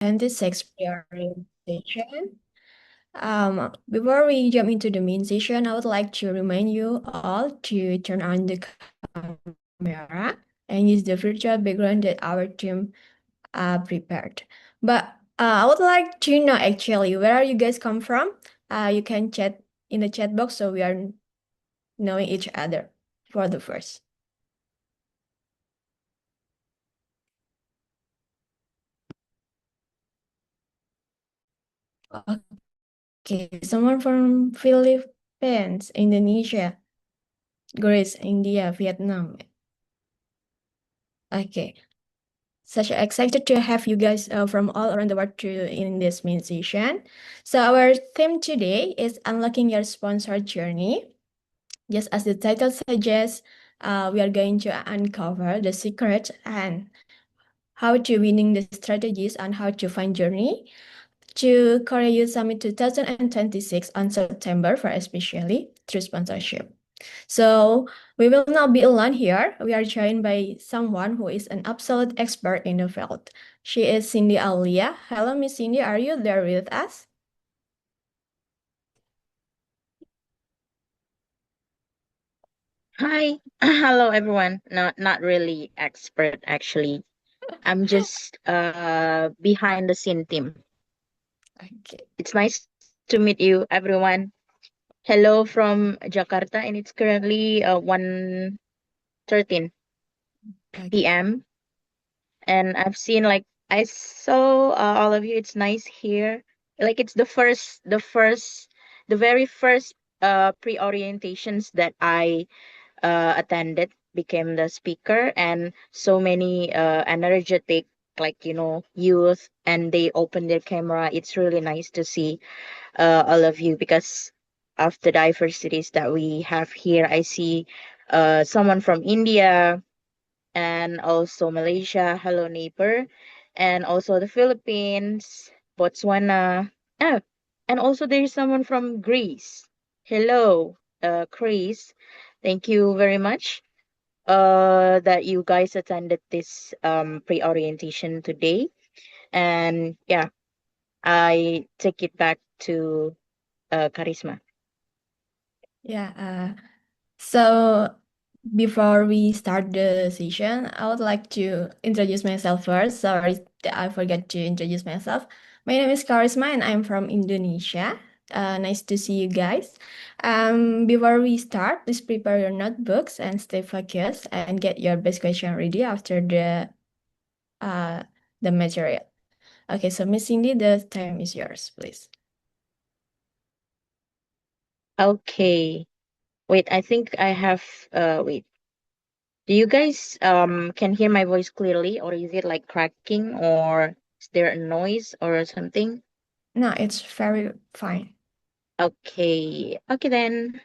26 pre-orientation. Before we jump into the main session, I would like to remind you all to turn on the camera and use the virtual background that our team prepared. But I would like to know actually where you guys come from. You can chat in the chat box so we are knowing each other for the first. Okay, someone from Philippines, Indonesia, Greece, India, Vietnam. Okay. Such excited to have you guys from all around the world to in this main session. So our theme today is unlocking your sponsor journey. Just as the title suggests, we are going to uncover the secret and how to winning the strategies and how to find journey to Korea Youth Summit 2026 on September for especially through sponsorship. So we will not be alone here. We are joined by someone who is an absolute expert in the field. She is Cindy Alia. Hello, Miss Cindy. Are you there with us? Hi, hello everyone. Not really expert actually. I'm just behind the scene team. Okay. It's nice to meet you everyone. Hello from Jakarta and it's currently 1:13 Okay. p.m. and I saw all of you. It's nice here. Like it's the very first pre-orientations that I attended, became the speaker, and so many energetic, like youth, and they open their camera. It's really nice to see all of you because of the diversities that we have here. I see someone from India and also Malaysia, hello neighbor, and also the Philippines, Botswana. Oh, and also there's someone from Greece. Hello, Chris. Thank you very much that you guys attended this pre-orientation today. And yeah, I take it back to Charisma. Yeah. So before we start the session, I would like to introduce myself first. Sorry that I forgot to introduce myself. My name is Karisma and I'm from Indonesia. Nice to see you guys. Before we start, please prepare your notebooks and stay focused and get your best question ready after uh the material. Okay, so Miss Cindy, the time is yours, please. Okay. Wait, I think I have wait. Do you guys can hear my voice clearly, or is it like cracking, or is there a noise or something? No, it's very fine. Okay. Okay then.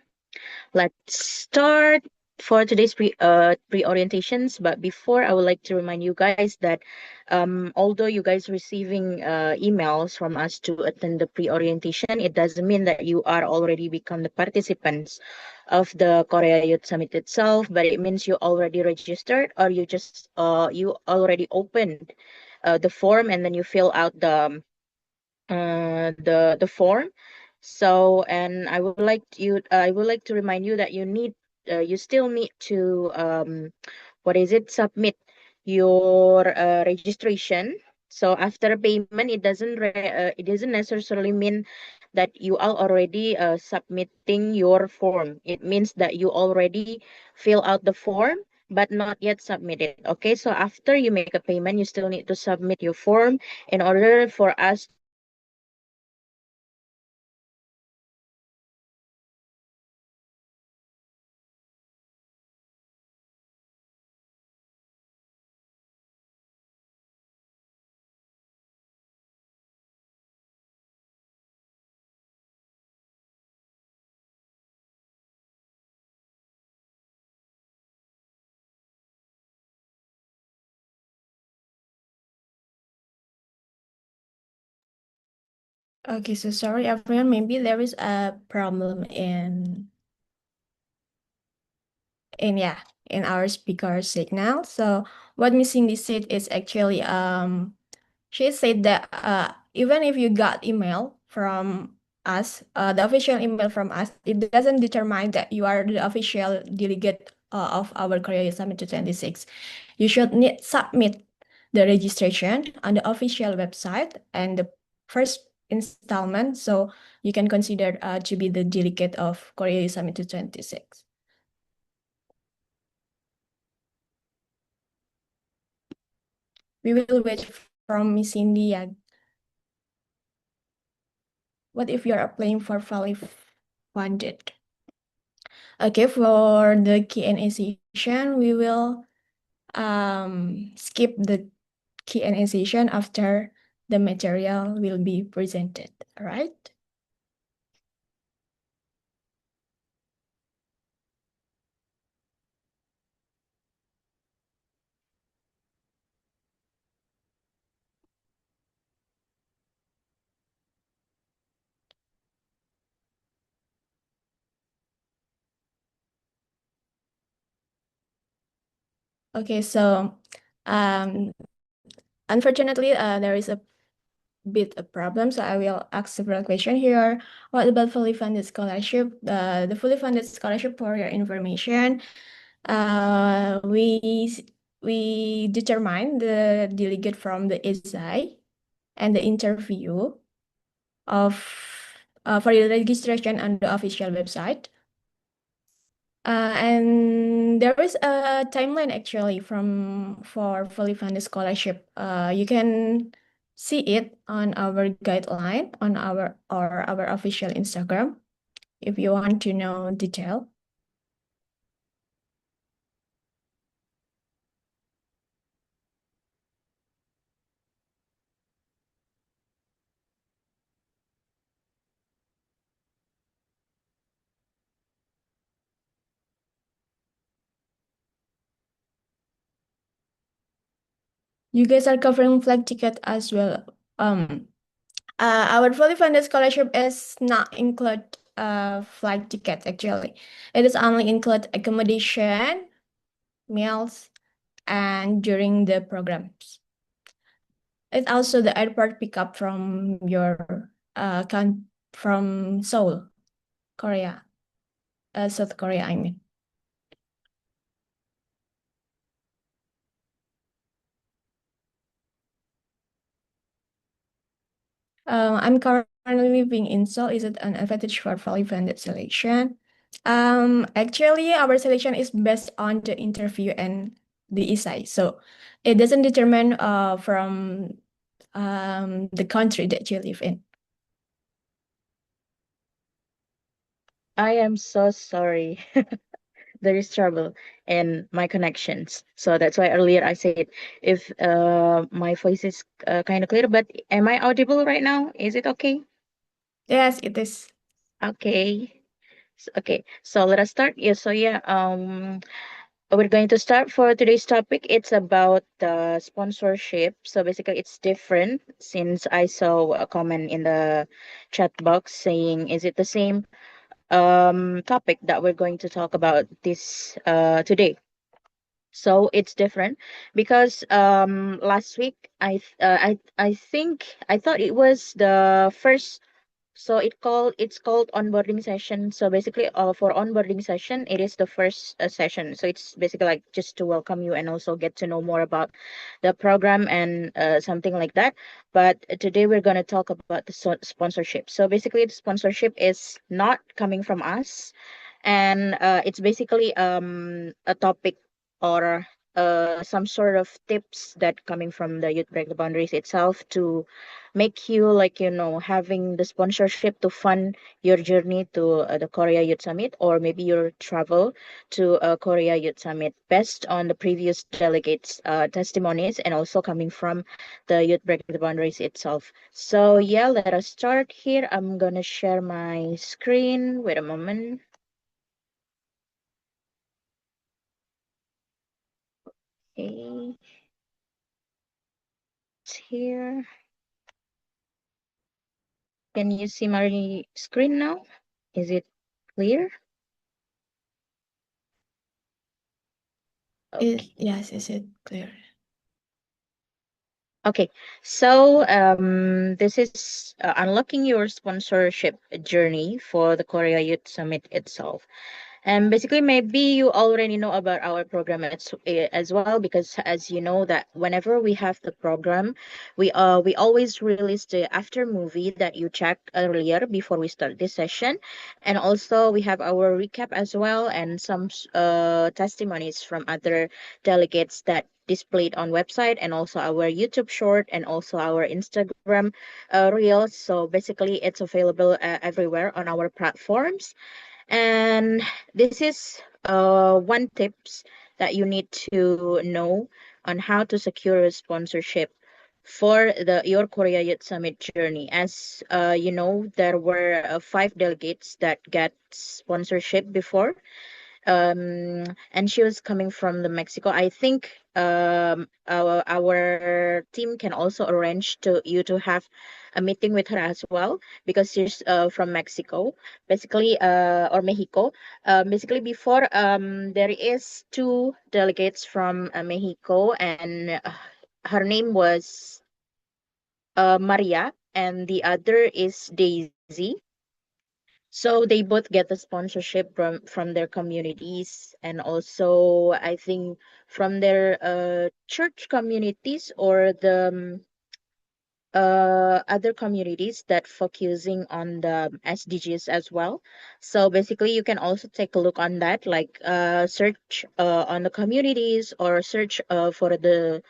Let's start for today's pre-orientations. But before, I would like to remind you guys that although you guys receiving emails from us to attend the pre-orientation, it doesn't mean that you are already become the participants of the Korea Youth Summit itself, but it means you already registered or you already opened the form and then you fill out the form. So, and I would like to remind you that you still need to what is it, submit your registration. So after payment, it doesn't necessarily mean that you are already submitting your form. It means that you already fill out the form but not yet submitted. Okay, so after you make a payment, you still need to submit your form in order for us to proceed with Okay, so sorry everyone, maybe there is a problem in yeah in our speaker signal. So what Miss Cindy said is actually she said that even if you got email from us, the official email from us, it doesn't determine that you are the official delegate of our Korea Youth Summit 2026. You should need submit the registration on the official website and the first installment, so you can consider to be the delegate of Korea Youth Summit 2026. We will wait from Miss Cindy. What if you're applying for fully funded? Okay, for the Q&A session, we will skip the Q&A session after the material will be presented, all right? Okay, so unfortunately, there is a bit of problem, so I will ask several questions here. What about fully funded scholarship? The fully funded scholarship, for your information, we determine the delegate from the SI and the interview of for the registration on the official website. And there is a timeline actually for fully funded scholarship. You can see it on our guideline on our official Instagram if you want to know detail. You guys are covering flight ticket as well. Our fully funded scholarship is not include flight ticket actually. It is only include accommodation, meals, and during the programs. It's also the airport pickup from your from Seoul, Korea, South Korea, I mean. I'm currently living in Seoul. Is it an advantage for fully funded selection? Actually, our selection is based on the interview and the essay, so it doesn't determine from the country that you live in. I am so sorry. There is trouble in my connections. So that's why earlier I said if my voice is kind of clear, but am I audible right now? Is it okay? Yes, it is. Okay. Okay. So let us start. Yeah, so yeah, we're going to start for today's topic. It's about the sponsorship. So basically it's different since I saw a comment in the chat box saying is it the same topic that we're going to talk about this today. So it's different because last week I think I thought it was the first, so it's called onboarding session. So basically for onboarding session it is the first session, so it's basically like just to welcome you and also get to know more about the program and something like that. But today we're going to talk about the sponsorship. So basically the sponsorship is not coming from us, and it's basically a topic or some sort of tips that coming from the Youth Break the Boundaries itself to make you like having the sponsorship to fund your journey to the Korea Youth Summit, or maybe your travel to Korea Youth Summit based on the previous delegates testimonies and also coming from the Youth Break the Boundaries itself. So yeah, let us start here. I'm gonna share my screen. Wait a moment. Okay, it's here. Can you see my screen now? Is it clear? Okay. Yes, is it clear? Okay, so this is unlocking your sponsorship journey for the Korea Youth Summit itself. And basically, maybe you already know about our program as well, because as you know that whenever we have the program, we always release the after movie that you checked earlier before we start this session, and also we have our recap as well and some testimonies from other delegates that displayed on website, and also our YouTube short and also our Instagram reels. So basically, it's available everywhere on our platforms. And this is one tips that you need to know on how to secure a sponsorship for the Your Korea Youth Summit journey. As you know, there were five delegates that get sponsorship before, and she was coming from the Mexico. I think our team can also arrange to you to have a meeting with her as well, because she's from Mexico, basically, or Mexico. Basically, before there is two delegates from Mexico, and her name was Maria, and the other is Daisy. So they both get the sponsorship from their communities, and also I think from their church communities, or the other communities that focusing on the SDGs as well. So basically, you can also take a look on that, like search on the communities, or search for the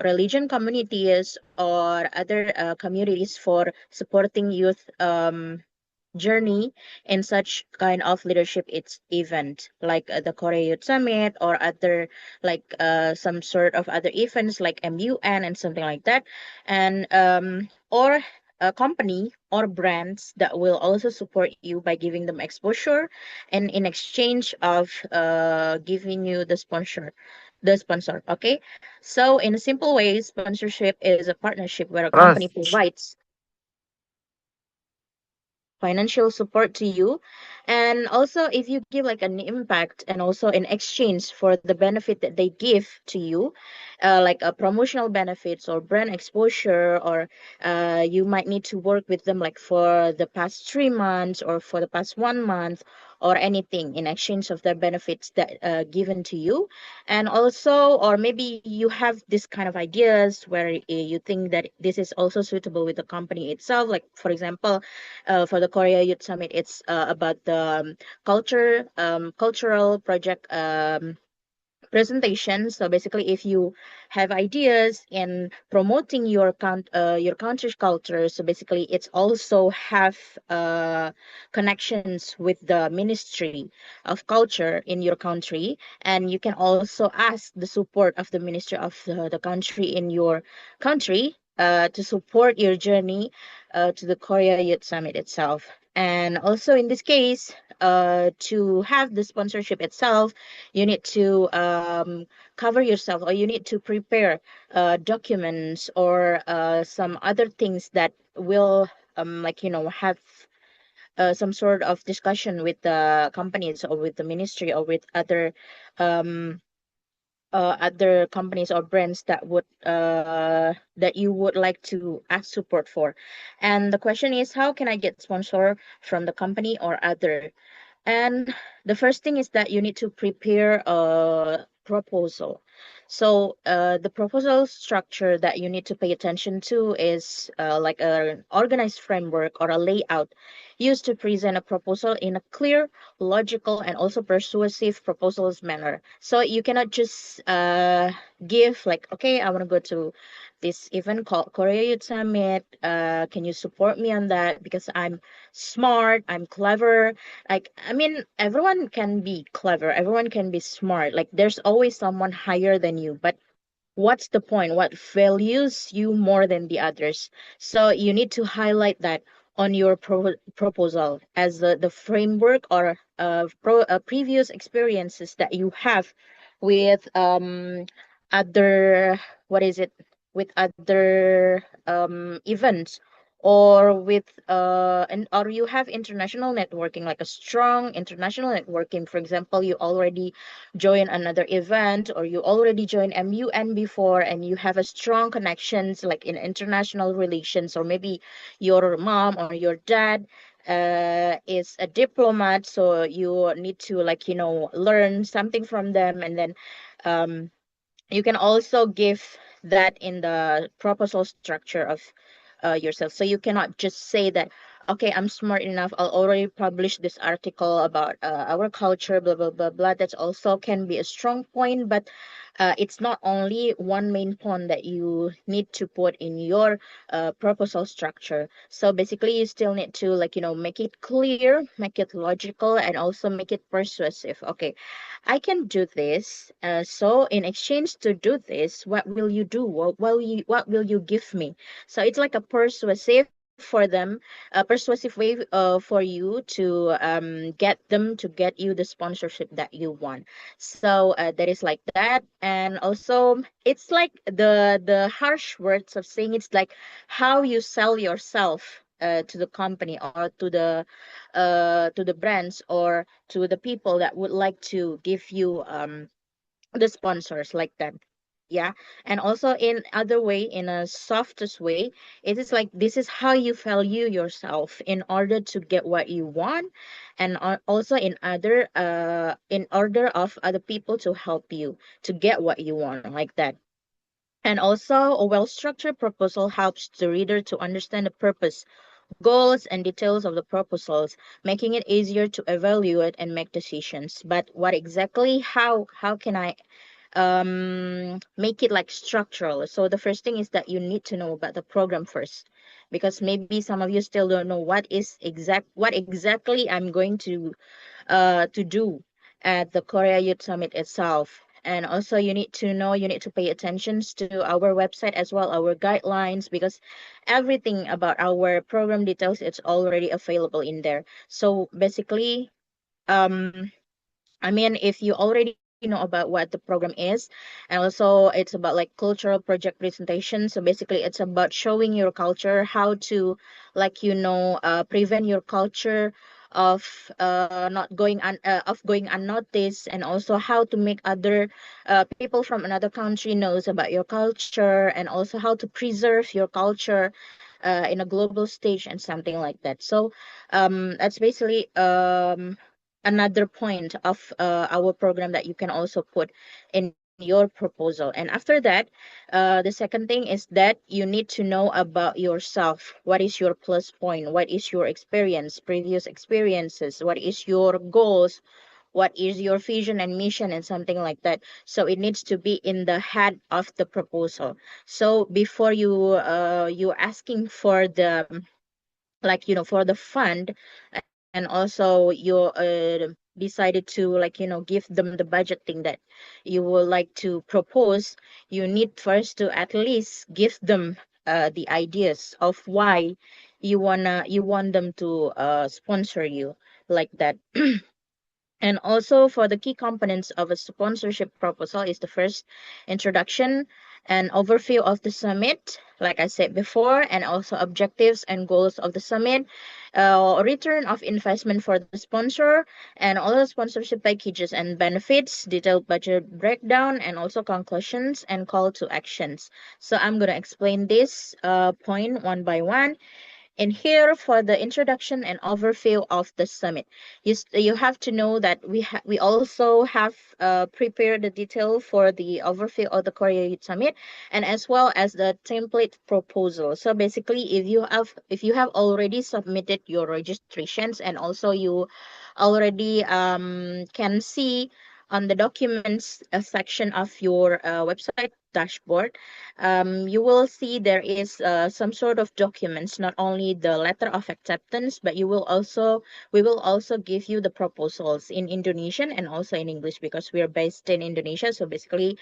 religion communities or other communities for supporting youth journey in such kind of leadership its event, like the Korea Youth Summit, or other, like some sort of other events like MUN and something like that. And or a company or brands that will also support you by giving them exposure, and in exchange of giving you the sponsor. Okay, so in a simple way, sponsorship is a partnership where a company Ras, provides financial support to you, and also if you give like an impact, and also in exchange for the benefit that they give to you, like a promotional benefits or brand exposure, or you might need to work with them like for the past 3 months or for the past 1 month, or anything in exchange of their benefits that given to you. And also, or maybe you have this kind of ideas where you think that this is also suitable with the company itself, like for example, for the Korea Youth Summit, it's about the cultural project presentation. So basically, if you have ideas in promoting your country's culture, so basically it's also have connections with the Ministry of Culture in your country, and you can also ask the support of the Ministry of the country in your country to support your journey to the Korea Youth Summit itself. And also in this case, to have the sponsorship itself, you need to cover yourself, or you need to prepare documents, or some other things that will like have some sort of discussion with the companies, or with the ministry, or with um other companies or brands that you would like to ask support for. And the question is, how can I get sponsor from the company or other? And the first thing is that you need to prepare a proposal. So the proposal structure that you need to pay attention to is like an organized framework or a layout used to present a proposal in a clear, logical, and also persuasive proposals manner. So you cannot just give like, okay, I want to go to this event called Korea Youth Summit. Can you support me on that? Because I'm smart, I'm clever. Like, I mean, everyone can be clever, everyone can be smart. Like, there's always someone higher than you, but what's the point? What values you more than the others? So you need to highlight that on your proposal as the framework, or previous experiences that you have with other, what is it, with other events, or with and or you have international networking, like a strong international networking. For example, you already join another event, or you already joined MUN before, and you have a strong connections like in international relations, or maybe your mom or your dad is a diplomat, so you need to, like, learn something from them. And then um you can also give that in the proposal structure of yourself. So you cannot just say that, okay, I'm smart enough, I'll already publish this article about our culture, blah, blah, blah, blah. That also can be a strong point, but it's not only one main point that you need to put in your proposal structure. So basically, you still need to, like, make it clear, make it logical, and also make it persuasive. Okay, I can do this. So in exchange to do this, what will you do? What will you give me? So it's like a persuasive for them, a persuasive way for you to get them to get you the sponsorship that you want. So that is like that. And also, it's like the harsh words of saying, it's like how you sell yourself to the company, or to the brands, or to the people that would like to give you the sponsors, like that. Yeah. And also, in other way, in a softest way, it is like this is how you value yourself in order to get what you want, and also in order of other people to help you to get what you want, like that. And also, a well structured proposal helps the reader to understand the purpose, goals, and details of the proposals, making it easier to evaluate and make decisions. But what exactly, how can I make it like structural? So the first thing is that you need to know about the program first, because maybe some of you still don't know what exactly I'm going to do at the Korea Youth Summit itself. And also, you need to pay attention to our website as well, our guidelines, because everything about our program details, it's already available in there. So basically, um, I mean, if you already know about what the program is, and also it's about like cultural project presentation. So basically, it's about showing your culture, how to, like, prevent your culture of not going of going unnoticed, and also how to make other people from another country knows about your culture, and also how to preserve your culture in a global stage, and something like that. So that's basically another point of our program that you can also put in your proposal. And after that, the second thing is that you need to know about yourself. What is your plus point? What is your experience, previous experiences? What is your goals? What is your vision and mission, and something like that. So it needs to be in the head of the proposal. So before you asking for the, like, for the fund, and also you decided to, like, give them the budgeting that you would like to propose, you need first to at least give them the ideas of why you want them to sponsor you, like that. And also, for the key components of a sponsorship proposal is the first, introduction and overview of the summit, like I said before, and also objectives and goals of the summit, return of investment for the sponsor, and all the sponsorship packages and benefits, detailed budget breakdown, and also conclusions and call to actions. So I'm going to explain this point one by one. And here, for the introduction and overview of the summit, you have to know that we also have prepared the detail for the overview of the Korea Youth Summit, and as well as the template proposal. So basically, if you have already submitted your registrations, and also you already can see on the documents section of your website dashboard, you will see there is some sort of documents, not only the letter of acceptance, but we will also give you the proposals in Indonesian and also in English, because we are based in Indonesia. So basically,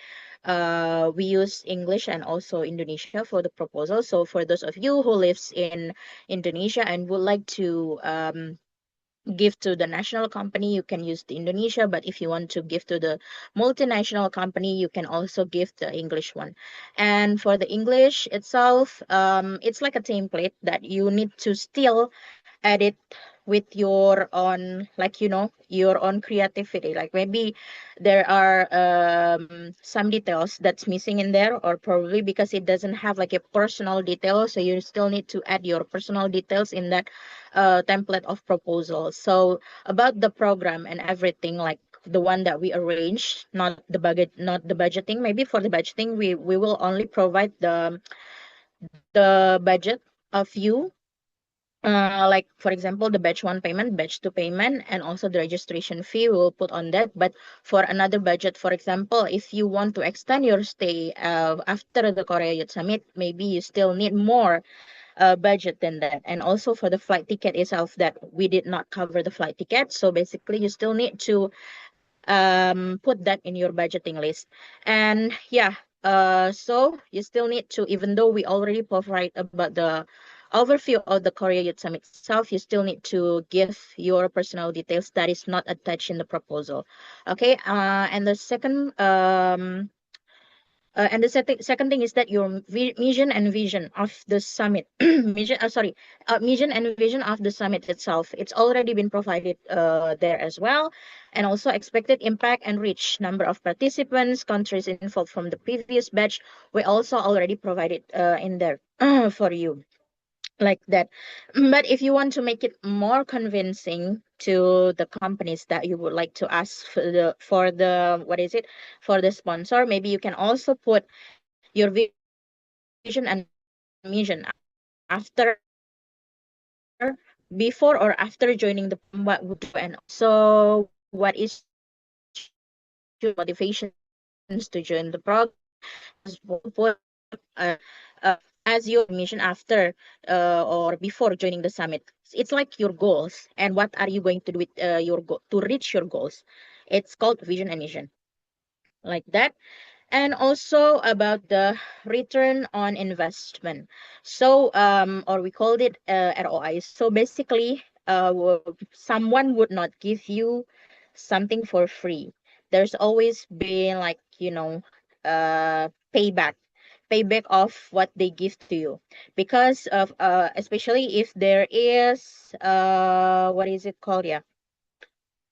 we use English and also Indonesia for the proposal. So for those of you who lives in Indonesia and would like to give to the national company, you can use the Indonesia, but if you want to give to the multinational company, you can also give the English one. And for the English itself, it's like a template that you need to still edit with your own, like, your own creativity. Like maybe there are some details that's missing in there, or probably because it doesn't have like a personal detail, so you still need to add your personal details in that template of proposal. So about the program and everything, like the one that we arranged, not the budget, not the budgeting. Maybe for the budgeting, we will only provide the budget of you, like for example the batch one payment, batch two payment, and also the registration fee we will put on that. But for another budget, for example, if you want to extend your stay after the Korea Youth Summit, maybe you still need more budget than that. And also for the flight ticket itself, that we did not cover the flight ticket, so basically you still need to put that in your budgeting list. And yeah, so you still need to, even though we already provide about the overview of the Korea Youth Summit itself, you still need to give your personal details that is not attached in the proposal. Okay, and the second thing is that your mission and vision of the summit, mission and vision of the summit itself, it's already been provided there as well. And also expected impact and reach, number of participants, countries involved from the previous batch, we also already provided in there for you, like that. But if you want to make it more convincing to the companies that you would like to ask for the what is it, for the sponsor, maybe you can also put your vision and mission after, before or after joining the program, what would do, and also what is your motivations to join the program. As well put uh, as your mission after or before joining the summit. It's like your goals and what are you going to do with your goal to reach your goals. It's called vision and mission, like that. And also about the return on investment. So or we called it ROI. So basically someone would not give you something for free. There's always been like, payback of what they give to you, because of especially if there is what is it called, yeah,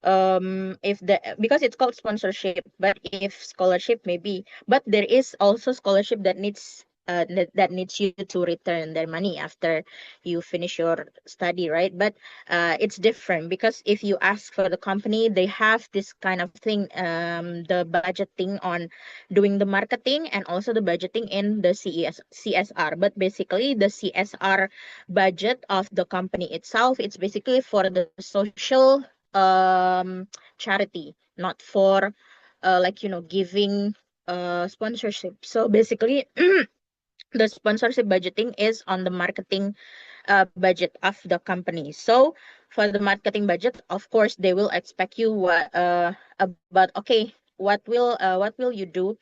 if the because it's called sponsorship, but if scholarship maybe, but there is also scholarship that needs that needs you to return their money after you finish your study, right? But it's different, because if you ask for the company, they have this kind of thing, the budgeting on doing the marketing, and also the budgeting in the CSR. But basically the CSR budget of the company itself, it's basically for the social charity, not for like giving sponsorship. So basically the sponsorship budgeting is on the marketing budget of the company. So for the marketing budget, of course they will expect you what about, okay, what will you do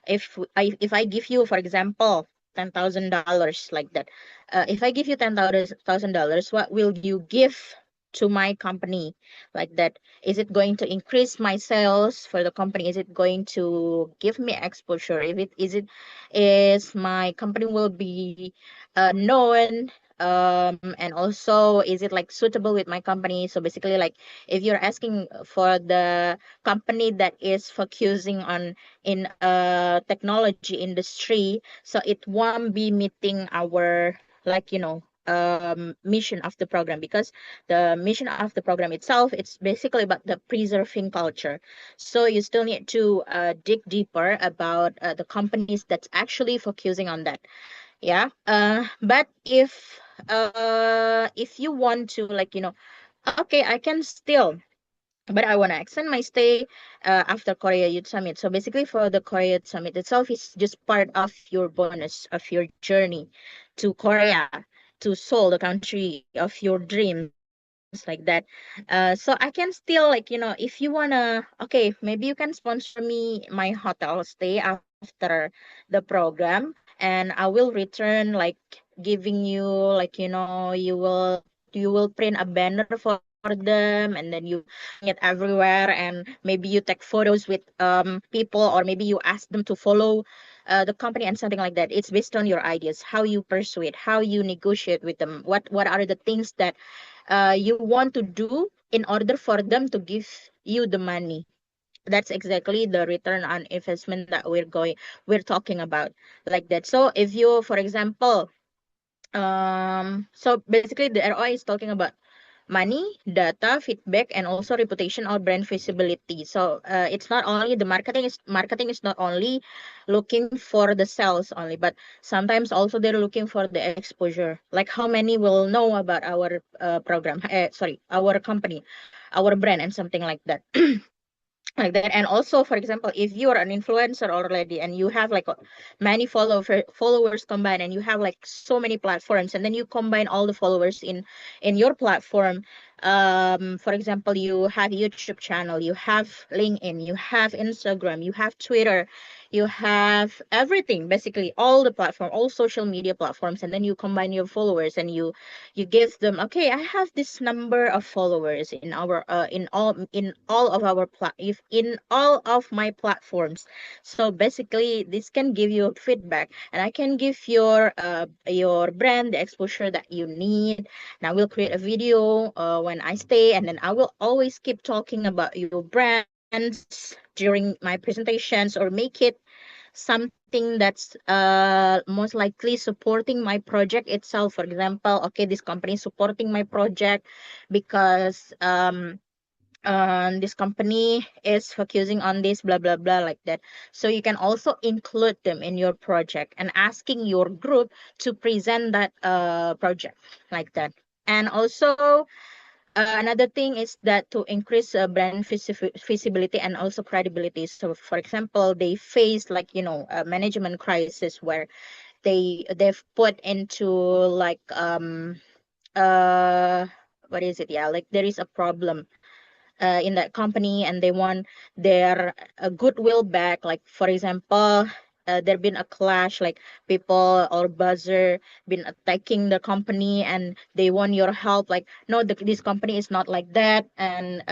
if I give you, for example, $10,000, like that. If I give you $10,000, what will you give to my company, like that? Is it going to increase my sales for the company? Is it going to give me exposure? If it is, it is my company will be known, and also is it like suitable with my company? So basically, like if you're asking for the company that is focusing on in technology industry, so it won't be meeting our, like mission of the program, because the mission of the program itself, it's basically about the preserving culture. So you still need to dig deeper about the companies that's actually focusing on that. Yeah. But if you want to, like okay, I can still, but I want to extend my stay after Korea Youth Summit. So basically, for the Korea Youth Summit itself, is just part of your bonus of your journey to Korea, to Seoul, the country of your dreams, like that. So I can still, like if you wanna, okay, maybe you can sponsor me my hotel stay after the program, and I will return, like giving you, like you will print a banner for me them, and then you it everywhere, and maybe you take photos with people, or maybe you ask them to follow the company and something like that. It's based on your ideas, how you persuade, how you negotiate with them, what are the things that you want to do in order for them to give you the money. That's exactly the return on investment that we're talking about, like that. So if you, for example, so basically the ROI is talking about money, data, feedback, and also reputation or brand visibility. So it's not only the marketing is not only looking for the sales only, but sometimes also they're looking for the exposure, like how many will know about our program, sorry, our company, our brand, and something like that. Like that. And also, for example, if you are an influencer already and you have like many followers combined, and you have like so many platforms, and then you combine all the followers in your platform. For example, you have YouTube channel, you have LinkedIn, you have Instagram, you have Twitter, you have everything, basically all the platform, all social media platforms, and then you combine your followers, and you give them, okay, I have this number of followers in our in all of our if in all of my platforms. So basically this can give you feedback, and I can give your brand the exposure that you need. And I will create a video when I stay, and then I will always keep talking about your brands during my presentations, or make it something that's most likely supporting my project itself. For example, okay, this company is supporting my project because this company is focusing on this, blah blah blah, like that. So you can also include them in your project and asking your group to present that project, like that. And also another thing is that to increase brand visibility and also credibility. So, for example, they face like, a management crisis where they've put into like uh what is it? Yeah, like there is a problem in that company, and they want their goodwill back. Like, for example, there been a clash, like people or buzzer been attacking the company, and they want your help. Like, no, this company is not like that, and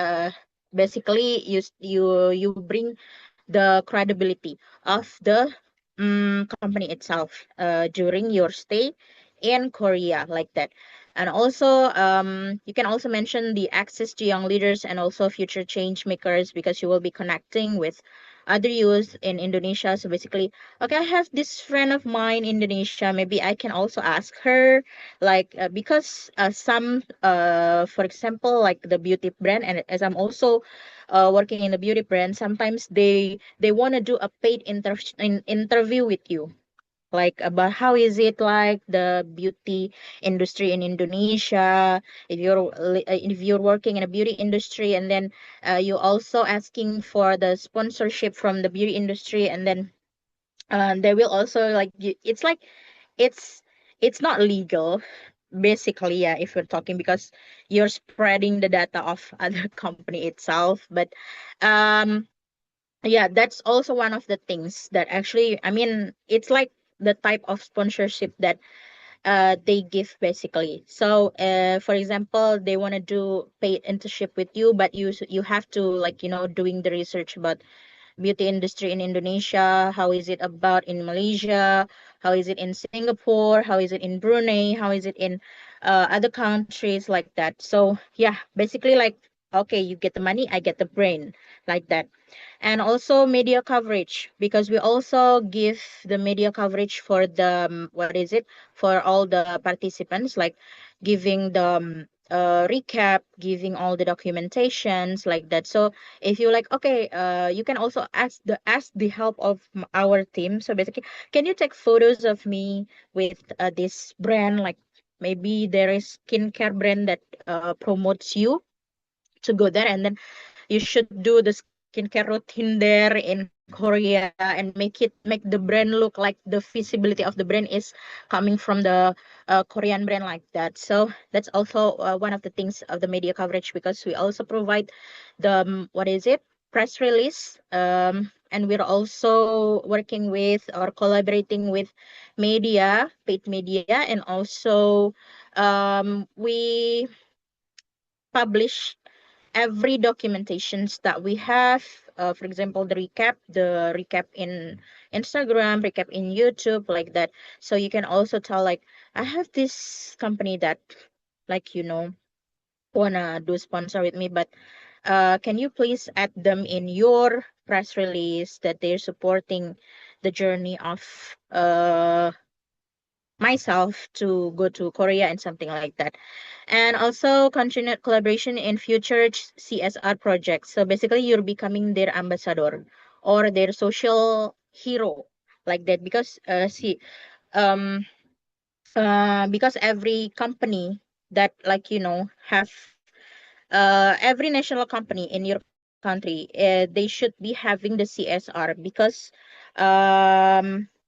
basically you bring the credibility of the company itself during your stay in Korea, like that. And also, you can also mention the access to young leaders and also future change makers, because you will be connecting with other youth in Indonesia. So basically, okay, I have this friend of mine in Indonesia. Maybe I can also ask her, like, because some, for example, like the beauty brand, and as I'm also working in the beauty brand, sometimes they want to do a paid interview with you, like about how is it like the beauty industry in Indonesia. If you're working in a beauty industry, and then you also asking for the sponsorship from the beauty industry, and then they will also like it's like it's it's not legal, basically, yeah, if we're talking, because you're spreading the data of other company itself. But um yeah, that's also one of the things that actually, I mean, it's like the type of sponsorship that they give, basically. So for example, they want to do paid internship with you, but you have to, like, doing the research about beauty industry in Indonesia. How is it about in Malaysia? How is it in Singapore? How is it in Brunei? How is it in other countries, like that? So yeah, basically, like, okay, you get the money, I get the brain, like that. And also media coverage, because we also give the media coverage for the what is it, for all the participants, like giving the recap, giving all the documentations, like that. So if you like, okay, you can also ask the help of our team. So basically, can you take photos of me with this brand, like maybe there is skincare brand that promotes you to go there, and then you should do the skincare routine there in Korea, and make the brand look like the visibility of the brand is coming from the Korean brand, like that. So that's also one of the things of the media coverage, because we also provide the what is it, press release, and we're also working with or collaborating with paid media, and also we publish every documentations that we have. For example, the recap in Instagram, recap in YouTube, like that. So you can also tell like, I have this company that, like, wanna do sponsor with me, but can you please add them in your press release that they're supporting the journey of myself to go to Korea and something like that. And also continued collaboration in future CSR projects. So basically, you're becoming their ambassador or their social hero, like that, because um because every company that, like, have every national company in your country, they should be having the CSR, because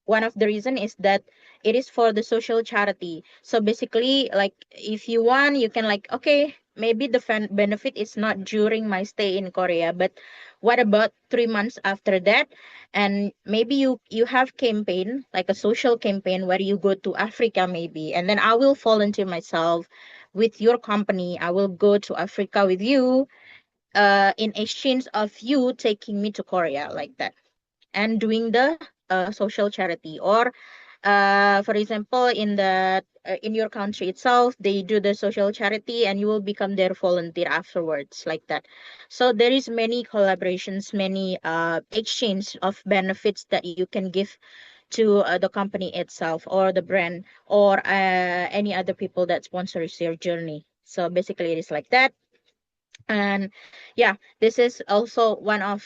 one of the reason is that it is for the social charity. So basically, like, if you want, you can, like, okay, maybe the benefit is not during my stay in Korea, but what about 3 months after that? And maybe you have campaign, like a social campaign, where you go to Africa maybe, and then I will volunteer myself with your company. I will go to Africa with you, in exchange of you taking me to Korea, like that, and doing the social charity. Or for example, in your country itself, they do the social charity, and you will become their volunteer afterwards, like that. So there is many collaborations, many exchange of benefits that you can give to the company itself, or the brand, or any other people that sponsors your journey. So basically, it is like that. And yeah, this is also one of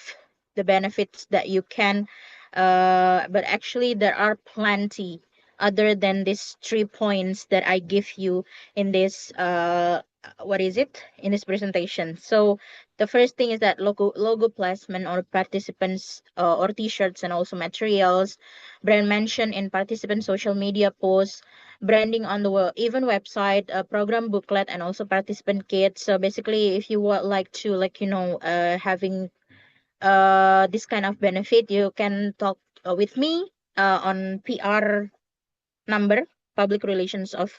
the benefits that you can, but actually there are plenty other than these 3 points that I give you in this, what is it, in this presentation. So the first thing is that logo placement or participants, or t-shirts, and also materials, brand mention in participant social media posts, branding on the even website, program booklet, and also participant kit. So basically, if you would like to, like, having this kind of benefit, you can talk with me on PR number, public relations of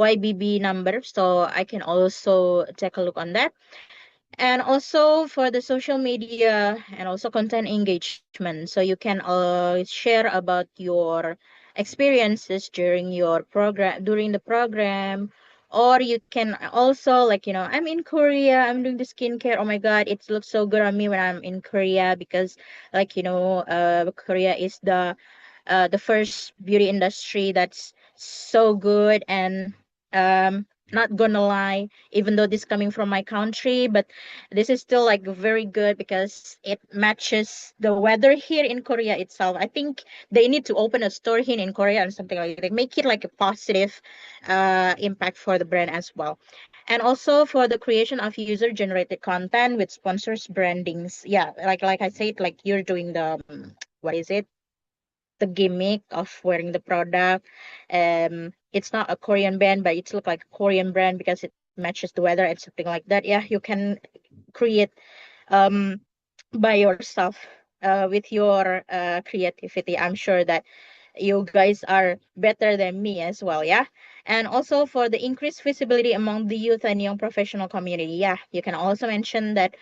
YBB number, so I can also take a look on that. And also for the social media and also content engagement, so you can share about your experiences during the program. Or you can also, like, I'm in Korea, I'm doing the skincare, oh my god, it looks so good on me when I'm in Korea, because, like, Korea is the first beauty industry that's so good. And not gonna lie, even though this coming from my country, but this is still like very good because it matches the weather here in Korea itself. I think they need to open a store here in Korea and something like that, make it like a positive impact for the brand as well. And also for the creation of user generated content with sponsors brandings. Yeah, like I said, like, you're doing the what is it, the gimmick of wearing the product. It's not a Korean brand, but it's look like a Korean brand because it matches the weather and something like that. Yeah, you can create um by yourself, with your creativity. I'm sure that you guys are better than me as well. Yeah. And also for the increased visibility among the youth and young professional community. Yeah, you can also mention that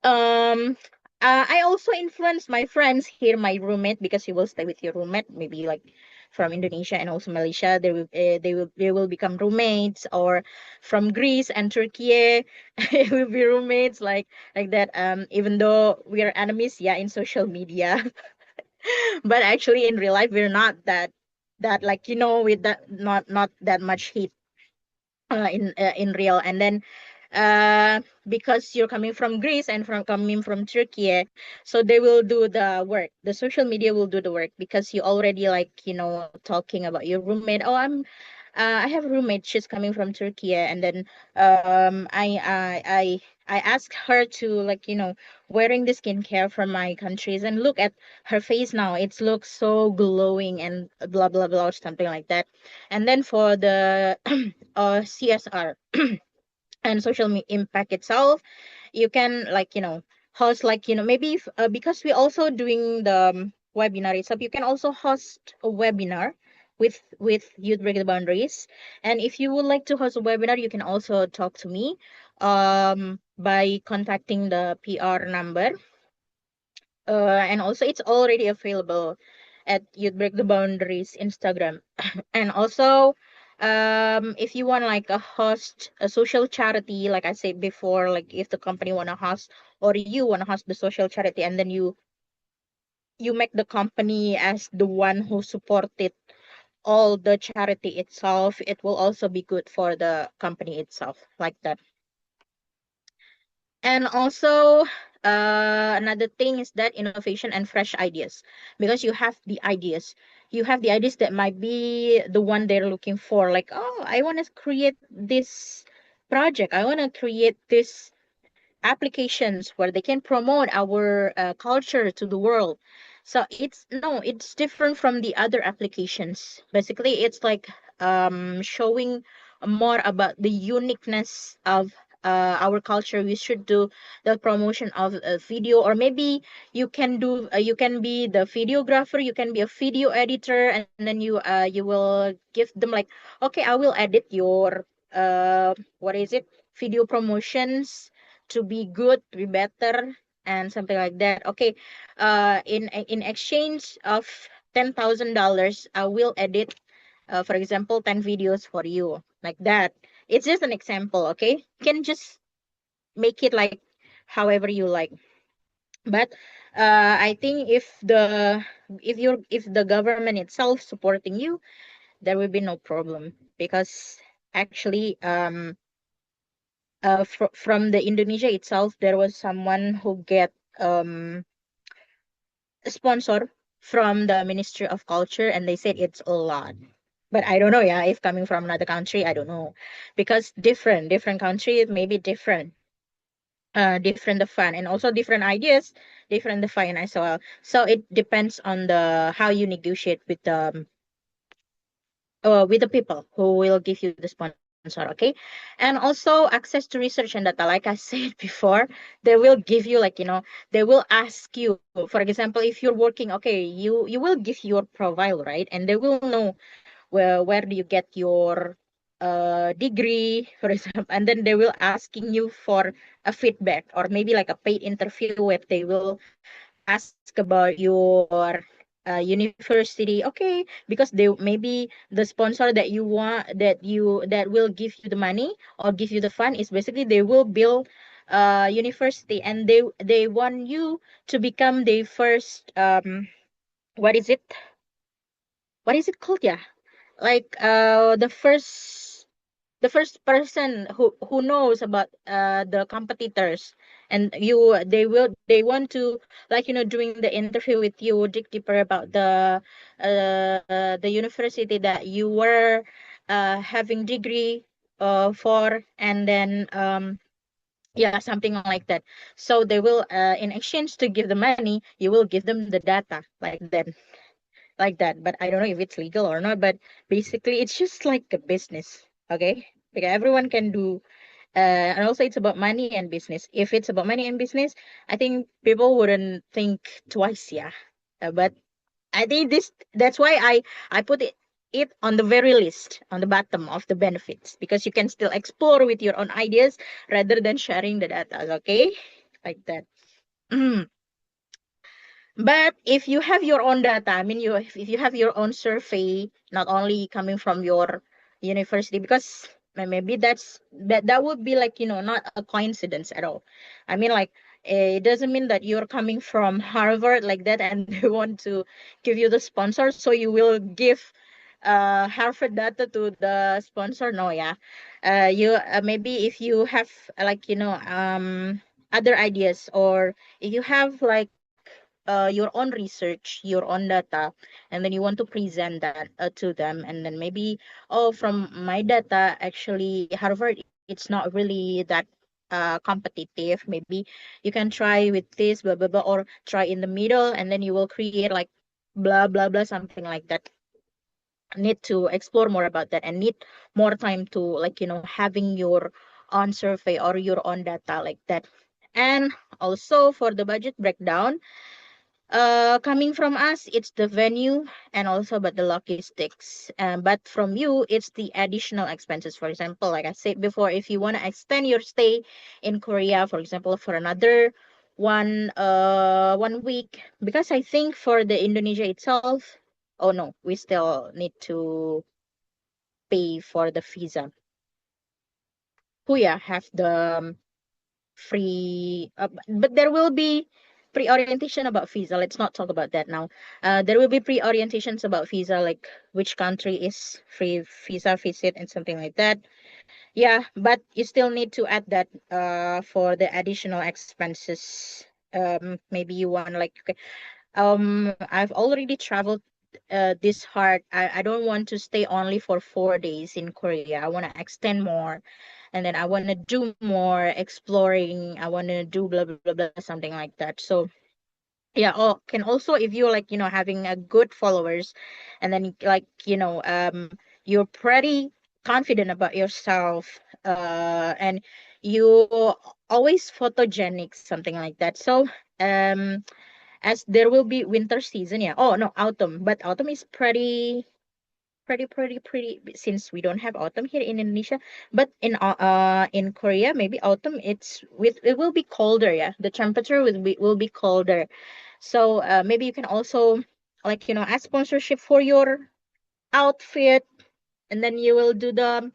um, I also influence my friends here, my roommate, because you will stay with your roommate, maybe like from Indonesia and also Malaysia. They will become roommates, or from Greece and Turkey, it will be roommates, like that. Even though we are enemies, yeah, in social media, but actually in real life we're not that, like, with that, not that much heat in real. And then because you're coming from Greece and from coming from Turkey, so they will do the work. The social media will do the work because you already, like, talking about your roommate. Oh, I have a roommate. She's coming from Turkey, and then I asked her to, like, wearing the skincare from my countries, and look at her face now. It looks so glowing and blah blah blah, or something like that. And then for the CSR and social impact itself, you can, like, host, like, maybe because we also doing the webinar itself, you can also host a webinar with Youth Break the Boundaries. And if you would like to host a webinar, you can also talk to me by contacting the PR number. And also it's already available at Youth Break the Boundaries Instagram. And also, if you want like a social charity, like I said before, like if the company wanna host or you wanna host the social charity, and then you make the company as the one who supported all the charity itself, it will also be good for the company itself, like that. And also, another thing is that innovation and fresh ideas, because you have the ideas that might be the one they're looking for. Like, oh, I want to create this project. I want to create this applications where they can promote our culture to the world. So it's different from the other applications. Basically, it's like showing more about the uniqueness of our culture. We should do the promotion of a video, or maybe you can be the videographer, you can be a video editor, and then you will give them like, okay, I will edit your what is it, video promotions to be good, to be better, and something like that. Okay, in exchange of $10,000, I will edit, for example, 10 videos for you, like that. It's just an example, okay? You can just make it like however you like. But I think if the government itself supporting you, there will be no problem, because actually from the Indonesia itself, there was someone who get a sponsor from the Ministry of Culture, and they said it's a lot. But I don't know, yeah, if coming from another country, I don't know, because different country maybe different, different the fun, and also different ideas, different the fine as well. So it depends on the how you negotiate with the people who will give you the sponsor, okay? And also access to research and data, like I said before, they will give you like, they will ask you, for example, if you're working, okay, you will give your profile, right? And they will know where do you get your degree, for example, and then they will asking you for a feedback, or maybe like a paid interview where they will ask about your university, okay, because they maybe the sponsor that you want, that will give you the money or give you the fund, is basically they will build university, and they want you to become the first what is it what is it called, yeah, like the first person who knows about the competitors, and they want to, like, doing the interview with you, dig deeper about the university that you were having degree for, and then yeah, something like that. So they will in exchange to give the money, you will give them the data, like that. But I don't know if it's legal or not, but basically it's just like a business, okay? Because everyone can do, and also it's about money and business. If it's about money and business, I think people wouldn't think twice, yeah. But I think that's why I put it on the very list, on the bottom of the benefits, because you can still explore with your own ideas rather than sharing the data, okay? Like that. But if you have your own data, I mean, if you have your own survey, not only coming from your university, because maybe that would be like, not a coincidence at all. I mean, like, it doesn't mean that you're coming from Harvard like that and they want to give you the sponsor, so you will give Harvard data to the sponsor. No, yeah. You maybe if you have like, other ideas, or if you have like your own research, your own data, and then you want to present that to them, and then maybe, oh, from my data, actually, Harvard, it's not really that competitive. Maybe you can try with this, blah, blah, blah, or try in the middle, and then you will create like blah, blah, blah, something like that. Need to explore more about that, and need more time to, like, having your own survey or your own data, like that. And also for the budget breakdown, Coming from us, it's the venue and also but the logistics. But from you, it's the additional expenses. For example, like I said before, if you want to extend your stay in Korea, for example, for another 1 week, because I think for the Indonesia itself, oh no, we still need to pay for the visa. Kuya have the free, but there will be pre-orientation about visa. Let's not talk about that now. There will be pre-orientations about visa, like which country is free visa visit and something like that. Yeah, but you still need to add that for the additional expenses. Maybe you want like, okay, I've already traveled this hard. I don't want to stay only for 4 days in Korea. I want to extend more, and then I want to do more exploring. I want to do blah blah blah blah, something like that. So yeah, oh, can also, if you're like, having a good followers, and then like, you're pretty confident about yourself, and you always photogenic, something like that. So um as there will be winter season, yeah, oh no, autumn, but autumn is pretty, since we don't have autumn here in Indonesia. But in Korea, maybe autumn, it will be colder, yeah, the temperature will be colder. So maybe you can also, like, ask sponsorship for your outfit, and then you will do the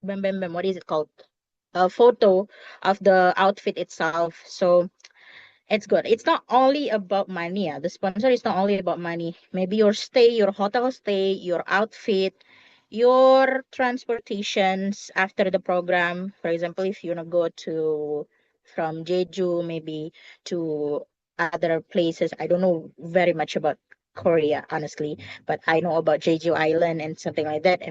what is it called, a photo of the outfit itself. So it's good. It's not only about money. Yeah. The sponsor is not only about money. Maybe your stay, your hotel stay, your outfit, your transportations after the program. For example, if you wanna go to from Jeju maybe to other places. I don't know very much about Korea, honestly, but I know about Jeju Island and something like that.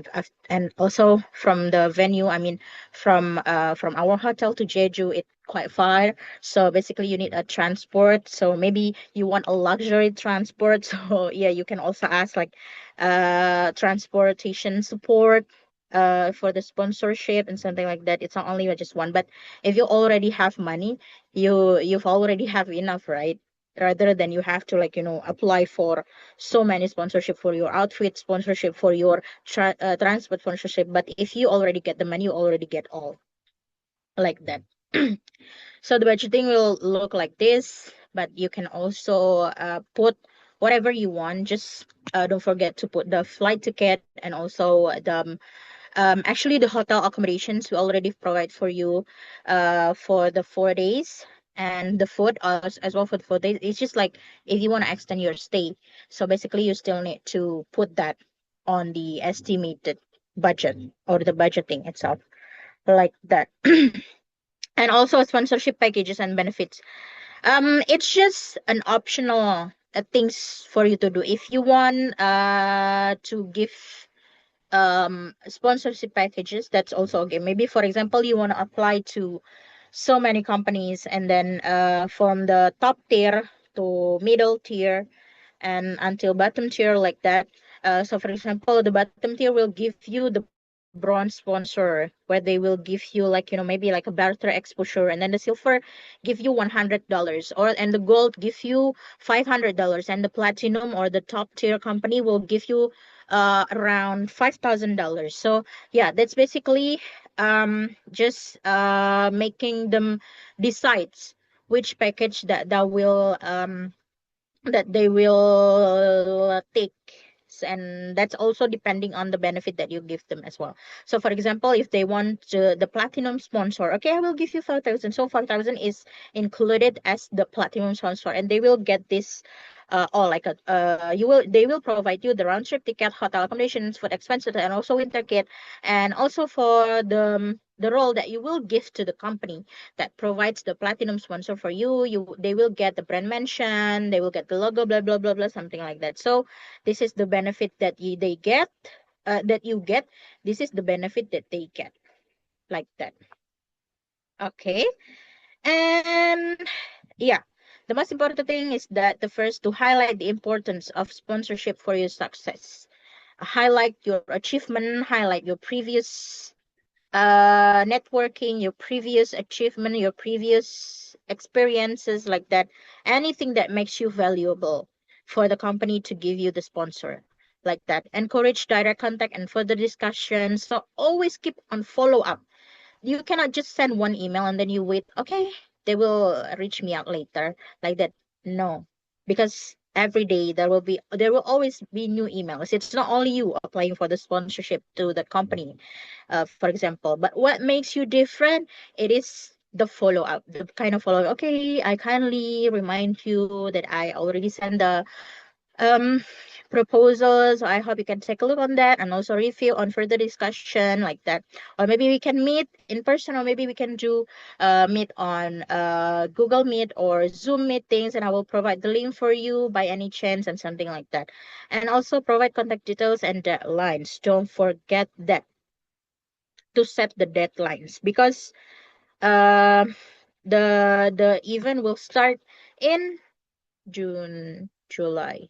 And also from the venue, I mean, from our hotel to Jeju, it's quite far. So basically, you need a transport. So maybe you want a luxury transport. So yeah, you can also ask like transportation support for the sponsorship and something like that. It's not only just one, but if you already have money, you've already have enough, right? Rather than you have to, like, apply for so many sponsorship for your outfit, sponsorship for your transport sponsorship. But if you already get the money, you already get all like that. So the budgeting will look like this, but you can also put whatever you want. Just don't forget to put the flight ticket and also actually the hotel accommodations we already provide for you for the 4 days, and the food as well for the 4 days. It's just like if you want to extend your stay. So basically, you still need to put that on the estimated budget or the budgeting itself, like that. And also sponsorship packages and benefits. It's just an optional things for you to do. If you want to give sponsorship packages, that's also okay. Maybe for example, you want to apply to so many companies, and then from the top tier to middle tier and until bottom tier, like that. So for example, the bottom tier will give you the bronze sponsor, where they will give you, like, maybe like a better exposure, and then the silver give you $100, or and the gold give you $500, and the platinum or the top tier company will give you around $5,000. So yeah, that's basically just making them decides which package that they will take. And that's also depending on the benefit that you give them as well. So for example, if they want the platinum sponsor, okay, I will give you 5,000. So 5,000 is included as the platinum sponsor, and they will get this all like a they will provide you the round trip ticket, hotel accommodations, food expenses, and also winter kit. And also for the role that you will give to the company that provides the platinum sponsor for you, they will get the brand mention, they will get the logo, blah blah blah blah, something like that. So this is the benefit that they get, that you get. This is the benefit that they get, like that. Okay. And yeah, the most important thing is that the first, to highlight the importance of sponsorship for your success. Highlight your achievement, highlight your previous networking, your previous achievement, your previous experiences, like that, anything that makes you valuable for the company to give you the sponsor, like that. Encourage direct contact and further discussion. So always keep on follow up. You cannot just send one email and then you wait, okay, they will reach me out later, like that. No, because every day there will always be new emails. It's not only you applying for the sponsorship to the company, for example. But what makes you different? It is the follow up, the kind of follow up. Okay, I kindly remind you that I already sent the um proposals. I hope you can take a look on that and also review on further discussion, like that. Or maybe we can meet in person, or maybe we can do meet on Google Meet or Zoom meetings, and I will provide the link for you by any chance and something like that. And also provide contact details and deadlines. Don't forget that, to set the deadlines, because um the event will start in June, July,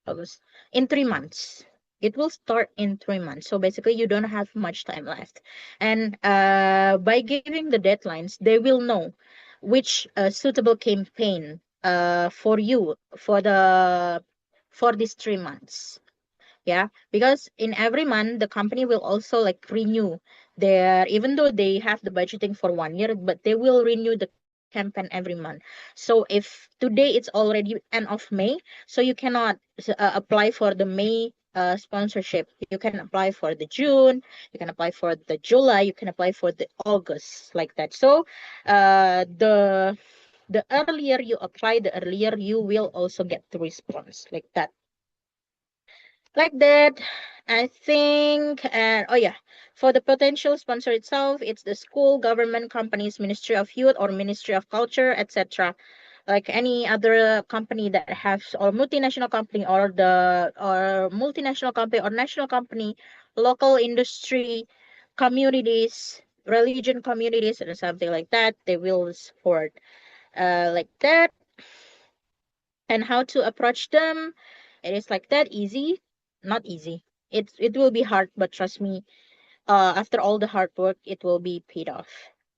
August, in 3 months. It will start in 3 months. So basically, you don't have much time left. And by giving the deadlines, they will know which suitable campaign for you for these 3 months. Yeah, because in every month the company will also like renew their, even though they have the budgeting for 1 year, but they will renew the campaign every month. So if today it's already end of May, so you cannot apply for the May sponsorship. You can apply for the June, you can apply for the July, you can apply for the August, like that. So the earlier you apply, the earlier you will also get the response, like that. Like that, I think. And oh yeah, for the potential sponsor itself, it's the school, government, companies, Ministry of Youth or Ministry of Culture, etc. Like any other company that has, or multinational company, or multinational company or national company, local industry, communities, religion communities, or something like that, they will support, like that. And how to approach them? It is like that easy. Not easy. It will be hard, but trust me, after all the hard work, it will be paid off.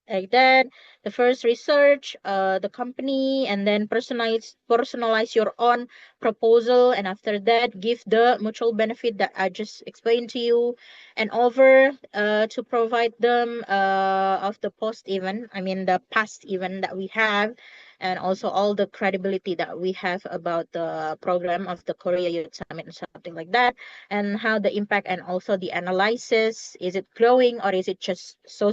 Like that, the first research the company, and then personalize your own proposal, and after that give the mutual benefit that I just explained to you, and over to provide them of the post event, I mean the past event that we have, and also all the credibility that we have about the program of the Korea Youth Summit and something like that, and how the impact, and also the analysis, is it growing or is it just so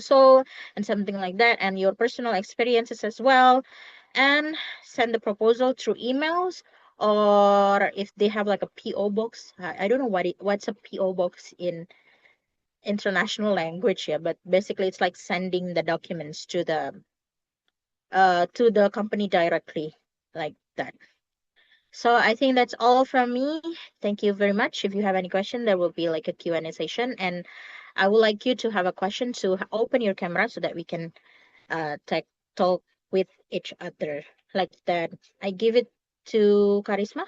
and something like that, and your personal experiences as well. And send the proposal through emails, or if they have like a PO box. I don't know what's a PO box in international language, yeah, but basically it's like sending the documents to the company directly, like that. So I think that's all from me. Thank you very much. If you have any question, there will be like a Q&A session, and I would like you to have a question to open your camera so that we can talk with each other, like that. I give it to Karisma.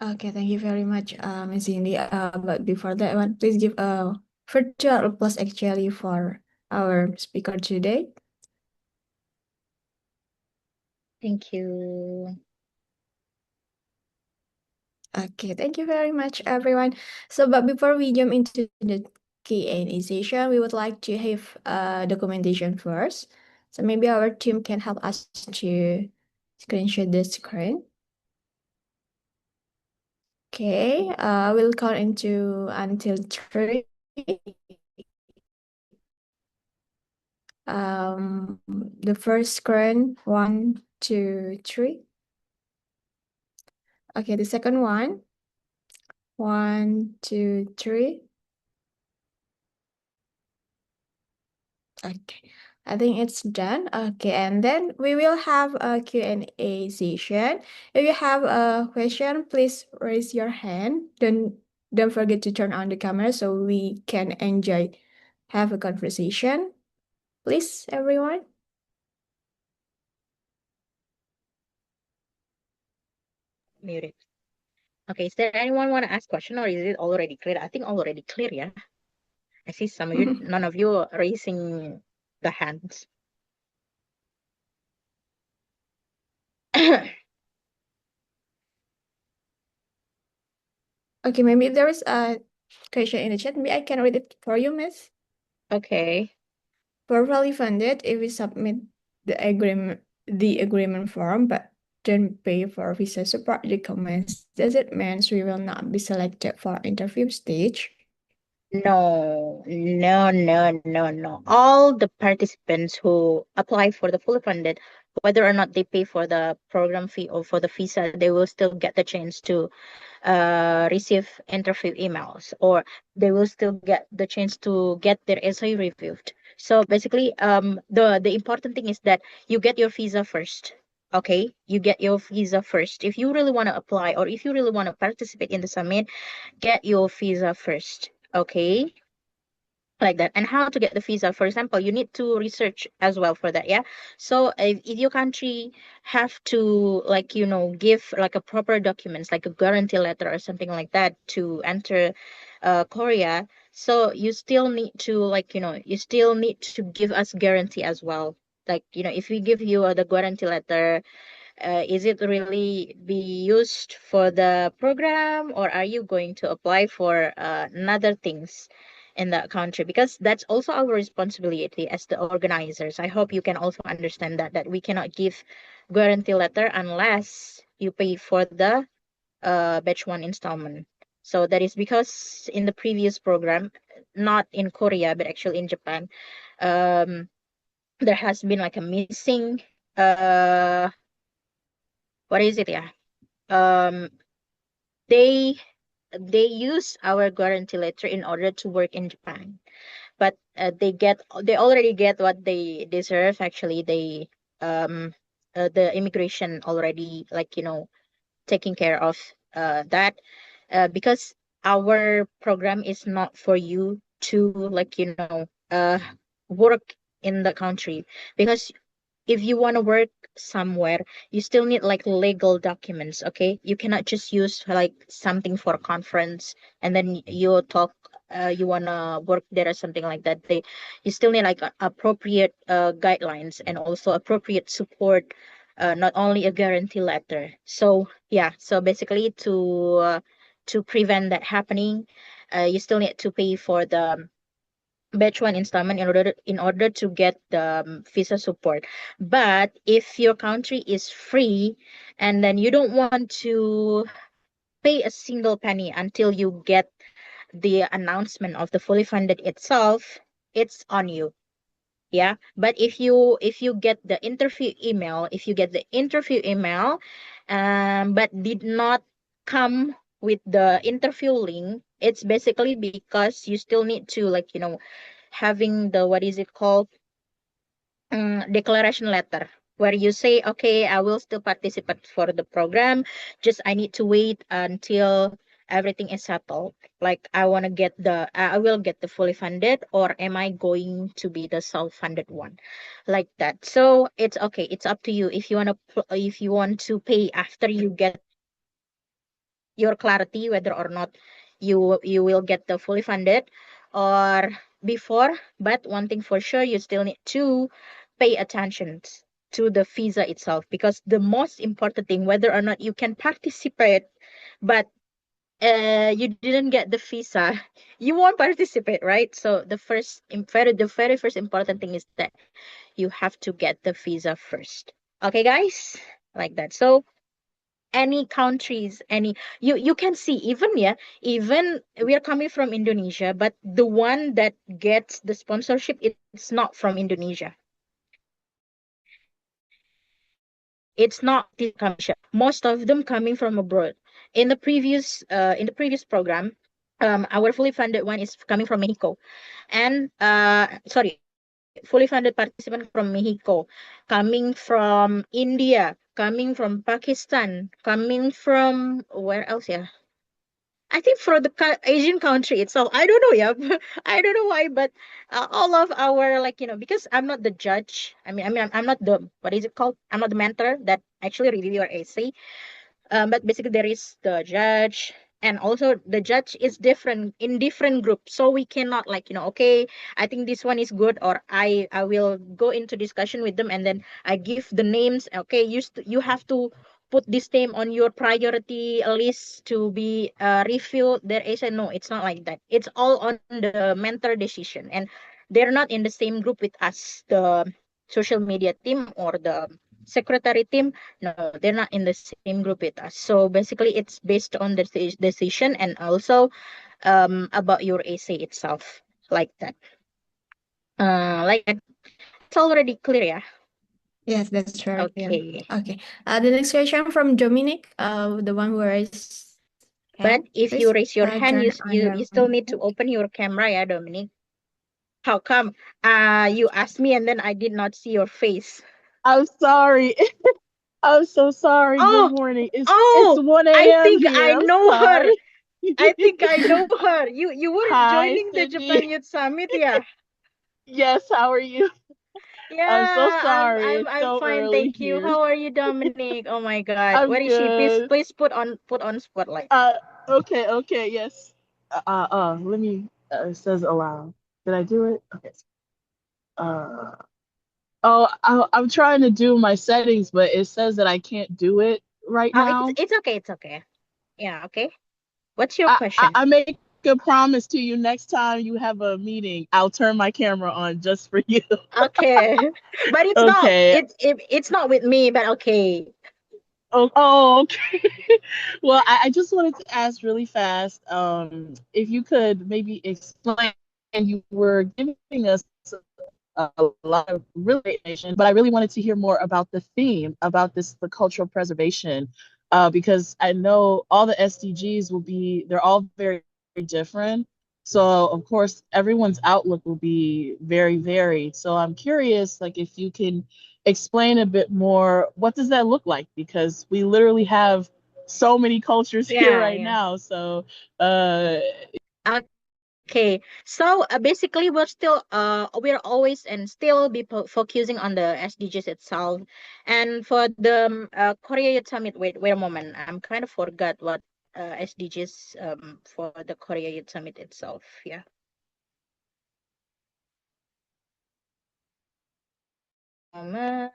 Okay, thank you very much, Ms. Cindy. But before that one, please give a virtual applause actually for our speaker today. Thank you. Okay, thank you very much, everyone. So, but before we jump into the Q&A session, we would like to have documentation first. So maybe our team can help us to screenshot the screen. Okay, we'll count into until 3. The first screen, 1, 2, 3. Okay, the second one, 1, 2, 3. Okay, I think it's done. Okay, and then we will have a Q&A session. If you have a question, please raise your hand. Don't forget to turn on the camera so we can have a conversation. Please, everyone. Muted. Okay, is there anyone want to ask question, or is it already clear? I think already clear, yeah. I see some of you, none of you are raising the hands. Okay, maybe there is a question in the chat. Maybe I can read it for you, Miss. Okay. For fully funded, if we submit the agreement form but don't pay for visa support documents, does it mean we will not be selected for interview stage? No, no, no, no, no. All the participants who apply for the fully funded, whether or not they pay for the program fee or for the visa, they will still get the chance to receive interview emails, or they will still get the chance to get their essay reviewed. So basically, the important thing is that you get your visa first. Okay, you get your visa first. If you really want to apply or if you really want to participate in the summit, get your visa first. Okay, like that. And how to get the visa, for example, you need to research as well for that. Yeah, so if your country have to, like, give like a proper documents, like a guarantee letter or something like that to enter Korea, so you still need to, like, you still need to give us guarantee as well. Like, if we give you the guarantee letter, is it really be used for the program, or are you going to apply for another things in that country? Because that's also our responsibility as the organizers. I hope you can also understand that we cannot give guarantee letter unless you pay for the batch one installment. So that is because in the previous program, not in Korea but actually in Japan, um, there has been like a missing, uh what is it, yeah, um they they use our guarantee letter in order to work in Japan, but they already get what they deserve. Actually, um the immigration already, like, taking care of that, because our program is not for you to, like, work in the country. Because if you want to work somewhere, you still need like legal documents. Okay, you cannot just use like something for a conference and then you talk, you want to work there or something like that. You still need like appropriate guidelines and also appropriate support, not only a guarantee letter. So yeah, so basically to prevent that happening, you still need to pay for the batch one installment in order to get the visa support. But if your country is free and then you don't want to pay a single penny until you get the announcement of the fully funded itself, it's on you. Yeah, but if you get the interview email, but did not come with the interview link, it's basically because you still need to, like, having the, what is it called, declaration letter, where you say, okay, I will still participate for the program, just I need to wait until everything is settled. Like, I will get the fully funded, or am I going to be the self-funded one, like that. So it's okay, it's up to you if you want to, pay after you get your clarity whether or not you will get the fully funded, or before. But one thing for sure, you still need to pay attention to the visa itself, because the most important thing, whether or not you can participate, but you didn't get the visa, you won't participate, right? So the very first important thing is that you have to get the visa first. Okay, guys, like that. So any countries, you can see, even, yeah, even we are coming from Indonesia, but the one that gets the sponsorship, it's not from Indonesia, it's not the commission, most of them coming from abroad. In the previous program, our fully funded one is coming from Mexico, and sorry, fully funded participant from Mexico, coming from India, coming from Pakistan, coming from where else, yeah, I think for the Asian country itself. I don't know, yeah. I don't know why, but all of our, like, because I'm not the judge. I'm not the, what is it called? I'm not the mentor that actually review your essay. But basically there is the judge, and also the judge is different in different groups, so we cannot like, okay, I think this one is good, or I will go into discussion with them and then I give the names. Okay, you have to put this name on your priority list to be reviewed. There is a no, it's not like that. It's all on the mentor decision, and they're not in the same group with us, the social media team or the secretary team. No, they're not in the same group with us. So basically, it's based on the decision, and also about your essay itself, like that. Like that. It's already clear, yeah. Yes, that's very clear. Okay. Okay. The next question from Dominic, the one who raised But hand. if you Please raise your hand, turn on you your still need to mic. open your camera, yeah, Dominic. How come? You asked me and then I did not see your face. I'm sorry. I'm so sorry. Good Oh, morning. It's oh, 1 I a.m. think here. I I'm know her. sorry. I think I know her. You weren't Hi, joining the Japan Cindy. Youth Summit, yeah? Yes, how are you? I'm so Yeah, sorry. It's I'm so fine, early thank you. here. How are you, Dominic? Oh my God, I'm where is she? Please, good. please put on spotlight. Uh okay, yes. Let me it says allow. Did I do it? Okay. Uh I'm trying to do my settings, but it says that I can't do it right now. It's okay, it's okay. Yeah, okay. What's your question? I make a promise to you next time you have a meeting, I'll turn my camera on just for you. Okay, but Okay. it's not with me, but okay. Okay. Well, I just wanted to ask really fast, if you could maybe explain, you were giving us a lot of really great information, but I really wanted to hear more about the theme, about this, the cultural preservation, because I know all the SDGs they're all very, very different. So of course, everyone's outlook will be very varied. So I'm curious, like if you can explain a bit more, what does that look like? Because we literally have so many cultures here Yeah, right yeah. now. So uh, Okay, so basically we're always and still be focusing on the SDGs itself, and for the Korea Youth Summit. Wait a moment, I'm kind of forgot what SDGs for the Korea Youth Summit itself. Yeah. Um,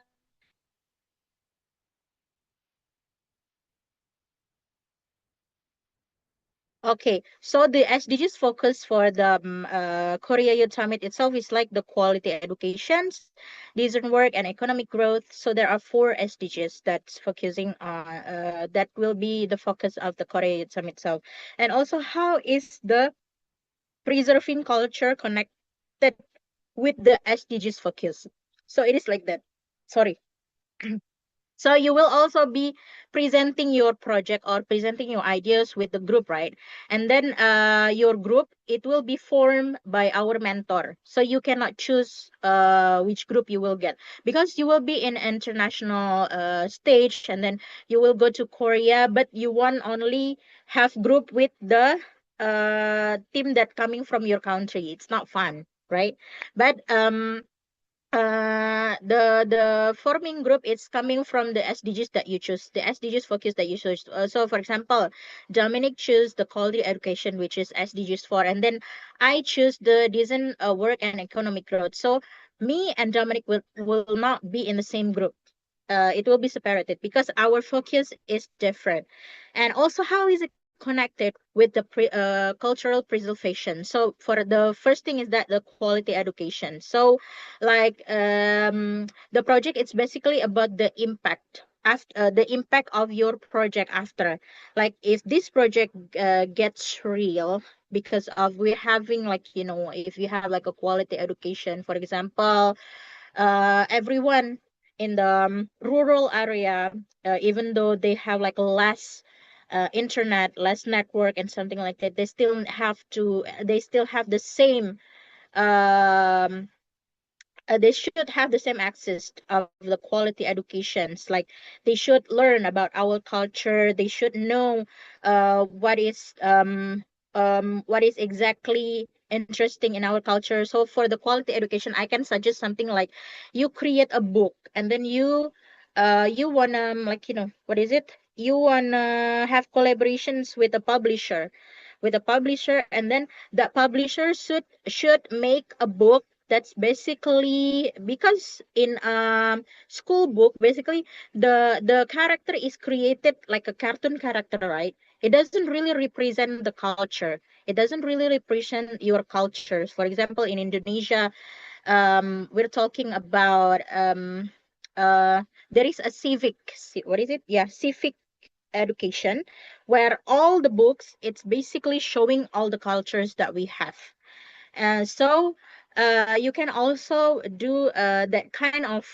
Okay, so the SDGs focus for the Korea Youth Summit itself is like the quality educations, decent work, and economic growth. So there are four SDGs that's focusing on that will be the focus of the Korea Youth Summit itself. And also, how is the preserving culture connected with the SDGs focus? So it is like that. Sorry. So you will also be presenting your project or presenting your ideas with the group, right? And then your group, it will be formed by our mentor. So you cannot choose which group you will get, because you will be in international stage, and then you will go to Korea, but you want only have group with the team that coming from your country. It's not fun, right? But the forming group is coming from the SDGs that you choose, the SDGs focus that you choose. So for example, Dominic choose the quality education, which is SDGs 4, and then I choose the decent work and economic growth. So me and Dominic will not be in the same group. It will be separated because our focus is different. And also, how is it connected with the cultural preservation? So for the first thing is that the quality education. So like the project, it's basically about the impact after the impact of your project after, like if this project gets real because of we're having like, if you have like a quality education, for example, everyone in the rural area, even though they have like less internet, less network and something like that, they still have the same um they should have the same access of the quality educations. Like they should learn about our culture. They should know what is exactly interesting in our culture. So for the quality education, I can suggest something like you create a book, and then you wanna, like, what is it? you wanna have collaborations with a publisher, and then that publisher should make a book that's basically, because in school book, basically the character is created like a cartoon character, right? It doesn't really represent the culture. It doesn't really represent your cultures. For example, in Indonesia, we're talking about there is a what is it? Yeah, civic education, where all the books, it's basically showing all the cultures that we have. So you can also do that kind of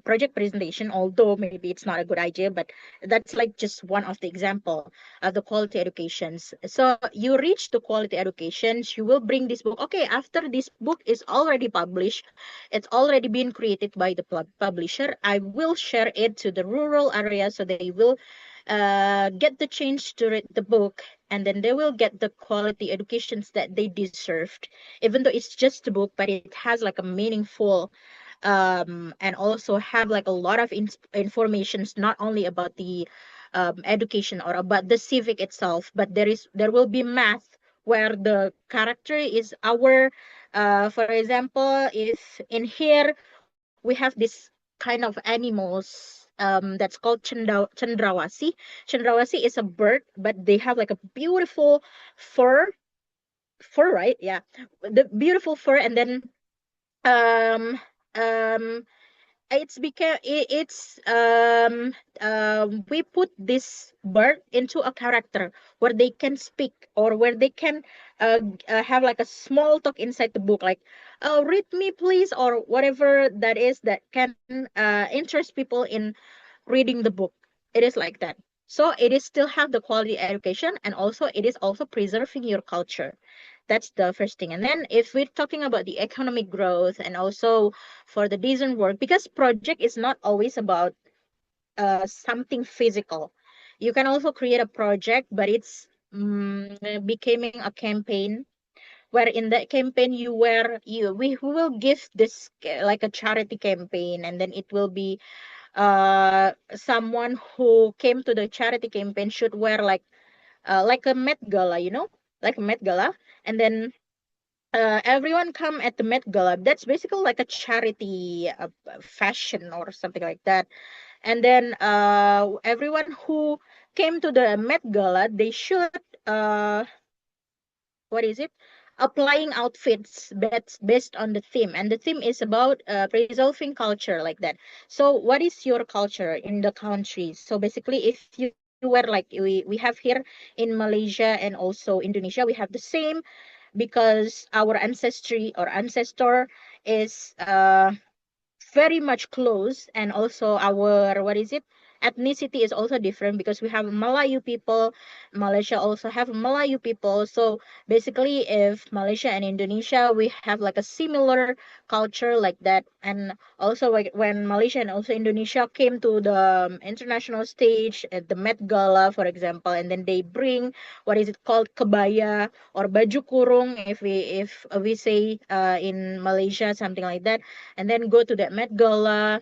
project presentation, although maybe it's not a good idea, but that's like just one of the example of the quality educations. So you reach the quality educations, you will bring this book. Okay, after this book is already published, it's already been created by the publisher, I will share it to the rural area so they will get the chance to read the book, and then they will get the quality educations that they deserved, even though it's just a book, but it has like a meaningful and also have like a lot of informations, not only about the education or about the civic itself, but there will be math where the character is our for example, if in here we have this kind of animals that's called cendrawasi. Cendrawasi is a bird, but they have like a beautiful fur, right? Yeah, the beautiful fur. And then um um it's because we put this bird into a character where they can speak, or where they can have like a small talk inside the book, like, oh, read me please, or whatever that is that can interest people in reading the book. It is like that. So it is still have the quality education, and also it is also preserving your culture. That's the first thing. And then if we're talking about the economic growth, and also for the decent work, because project is not always about something physical. You can also create a project, but it's becoming a campaign, where in that campaign we will give this like a charity campaign, and then it will be someone who came to the charity campaign should wear like a Met Gala, like a Met Gala. And then everyone come at the Met Gala. That's basically like a charity fashion or something like that. And then everyone who came to the Met Gala, they should what is it? Applying outfits based on the theme, and the theme is about preserving culture, like that. So what is your culture in the country? So basically, if you were like we have here in Malaysia and also Indonesia, we have the same, because our ancestry or ancestor is very much close. And also our, what is it, ethnicity is also different, because we have Malayu people, Malaysia also have Malayu people. So basically, if Malaysia and Indonesia, we have like a similar culture, like that. And also, like when Malaysia and also Indonesia came to the international stage at the Met Gala, for example, and then they bring, what is it called, kebaya or baju kurung, if we say in Malaysia, something like that, and then go to the Met Gala.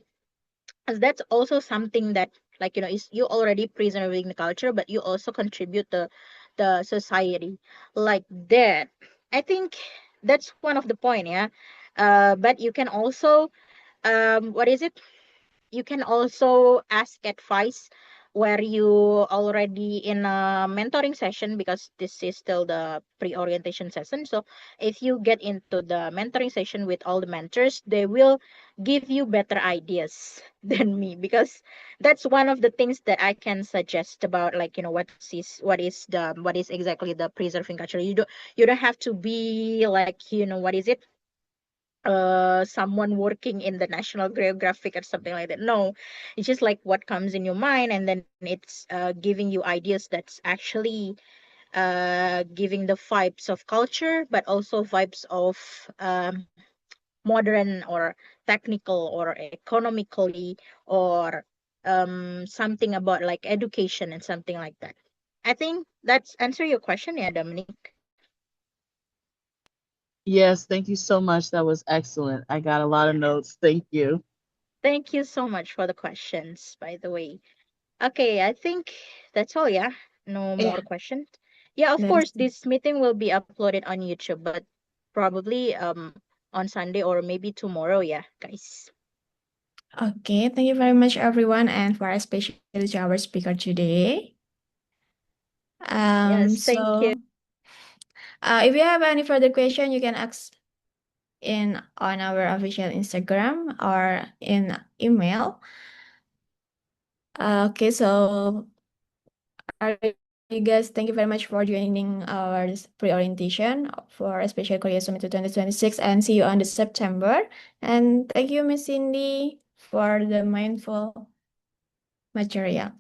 As that's also something that, like, is you already preserving the culture, but you also contribute the society, like that. I think that's one of the point, yeah. But you can also what is it, you can also ask advice where you already in a mentoring session, because this is still the pre-orientation session. So if you get into the mentoring session with all the mentors, they will give you better ideas than me, because that's one of the things that I can suggest about, like, what is exactly the preserving culture. You don't have to be like, what is it, someone working in the National Geographic or something like that. No, it's just like what comes in your mind, and then it's giving you ideas that's actually giving the vibes of culture, but also vibes of modern or technical or economically, or something about like education and something like that. I think that's answer your question, yeah, Dominic. Yes, thank you so much. That was excellent. I got a lot of notes. Thank you. Thank you so much for the questions, by the way. Okay, I think that's all, yeah. No Yeah, more questions. Yeah, of that is course, this meeting will be uploaded on YouTube, but probably on Sunday or maybe tomorrow, yeah, guys. okay. Thank you very much, everyone, and for especially to our speaker today. Yes, thank you. So, if you have any further question, you can ask in on our official Instagram or in email. Okay, so are you guys, thank you very much for joining our pre-orientation for Special Korea Summit 2026 and see you on the September. And thank you, Miss Cindy, for the mindful material.